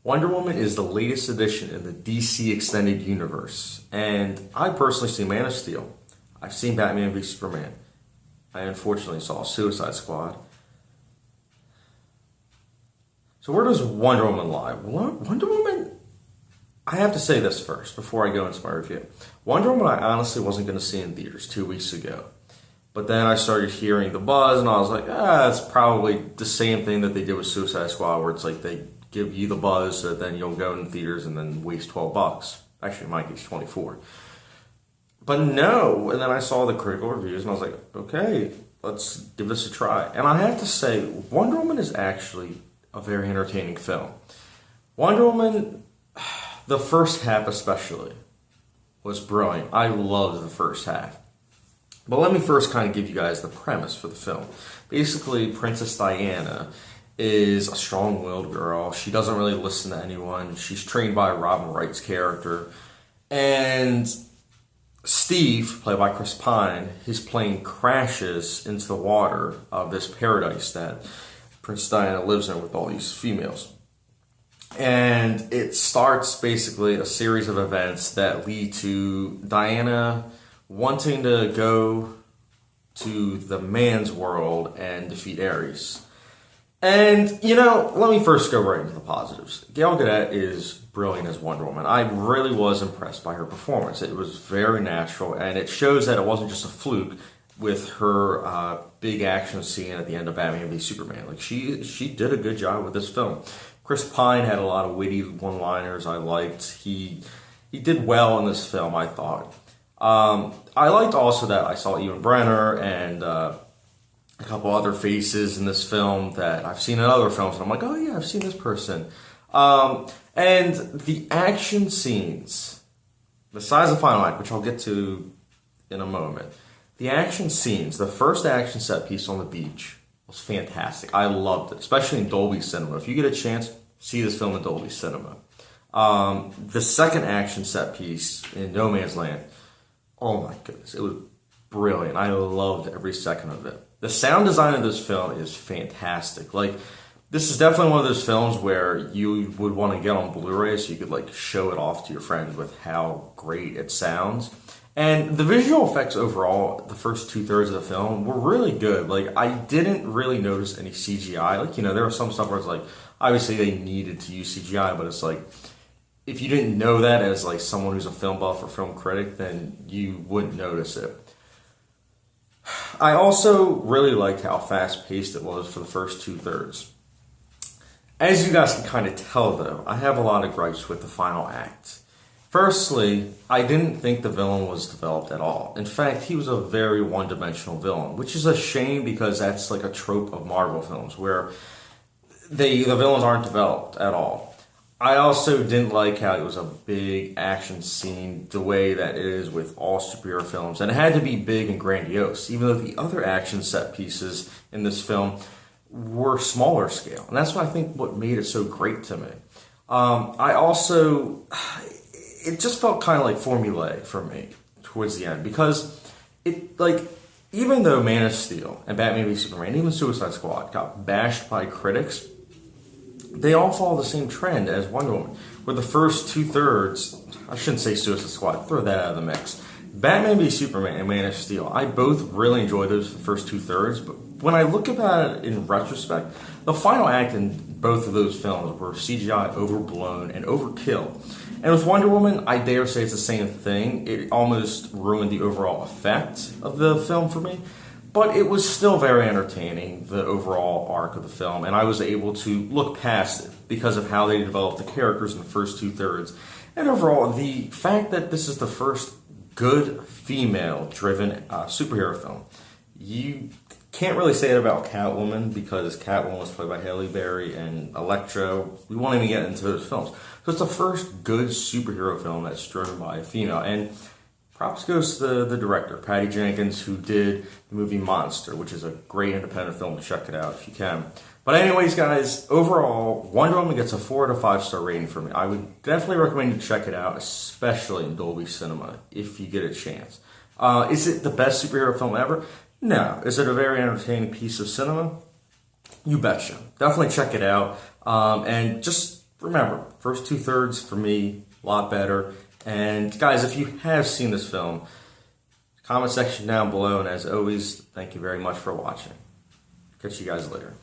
Wonder Woman is the latest addition in the DC Extended Universe, and I personally see Man of Steel. I've seen Batman v Superman. I unfortunately saw Suicide Squad. So where does Wonder Woman lie? Wonder Woman, I have to say this first before I go into my review. Wonder Woman I honestly wasn't going to see in theaters 2 weeks ago. But then I started hearing the buzz and I was like, it's probably the same thing that they did with Suicide Squad, where it's like they give you the buzz so that then you'll go in theaters and then waste $12. Actually, in my case, 24. But no, and then I saw the critical reviews and I was like, okay, let's give this a try. And I have to say, Wonder Woman is actually a very entertaining film. Wonder Woman, the first half especially, was brilliant. I loved the first half. But let me first kind of give you guys the premise for the film. Basically, Princess Diana is a strong-willed girl. She doesn't really listen to anyone. She's trained by Robin Wright's character. And Steve, played by Chris Pine, his plane crashes into the water of this paradise that Princess Diana lives in with all these females. And it starts basically a series of events that lead to Diana wanting to go to the man's world and defeat Ares. And, let me first go right into the positives. Gal Gadot is brilliant as Wonder Woman. I really was impressed by her performance. It was very natural, and it shows that it wasn't just a fluke with her big action scene at the end of Batman v Superman. Like, she did a good job with this film. Chris Pine had a lot of witty one-liners I liked. He did well in this film, I thought. I liked also that I saw Ewan Brenner and a couple other faces in this film that I've seen in other films, and I'm like, oh yeah, I've seen this person. And the action scenes, besides the final act, which I'll get to in a moment, the action scenes, the first action set piece on the beach was fantastic. I loved it, especially in Dolby Cinema. If you get a chance, see this film in Dolby Cinema. The second action set piece in No Man's Land, oh my goodness, it was brilliant. I loved every second of it. The sound design of this film is fantastic. Like, this is definitely one of those films where you would want to get on Blu-ray so you could show it off to your friends with how great it sounds. And the visual effects overall, the first 2/3 of the film, were really good. I didn't really notice any CGI. There was some stuff where it's obviously they needed to use CGI, but it's if you didn't know that as someone who's a film buff or film critic, then you wouldn't notice it. I also really liked how fast-paced it was for the first 2/3. As you guys can kind of tell, though, I have a lot of gripes with the final act. Firstly, I didn't think the villain was developed at all. In fact, he was a very one-dimensional villain, which is a shame because that's a trope of Marvel films where the villains aren't developed at all. I also didn't like how it was a big action scene the way that it is with all superhero films. And it had to be big and grandiose, even though the other action set pieces in this film were smaller scale. And that's what I think what made it so great to me. It just felt kind of formulaic for me towards the end because even though Man of Steel and Batman v Superman, even Suicide Squad got bashed by critics, they all follow the same trend as Wonder Woman, where the first 2/3, I shouldn't say Suicide Squad, throw that out of the mix. Batman v Superman and Man of Steel, I both really enjoyed those for the first 2/3, but when I look about it in retrospect, the final act in both of those films were CGI overblown and overkill. And with Wonder Woman, I dare say it's the same thing. It almost ruined the overall effect of the film for me. But it was still very entertaining, the overall arc of the film, and I was able to look past it because of how they developed the characters in the first 2/3. And overall, the fact that this is the first good female-driven superhero film. You can't really say it about Catwoman because Catwoman was played by Halle Berry and Elektra. We won't even get into those films. So it's the first good superhero film that's driven by a female. And props goes to the director, Patty Jenkins, who did the movie Monster, which is a great independent film. Check it out if you can. But anyways, guys, overall, Wonder Woman gets a 4 out of 5 star rating from me. I would definitely recommend you check it out, especially in Dolby Cinema, if you get a chance. Is it the best superhero film ever? No. Is it a very entertaining piece of cinema? You betcha. Definitely check it out. And just remember, first two-thirds for me, a lot better. And guys, if you have seen this film, comment section down below. And as always, thank you very much for watching. Catch you guys later.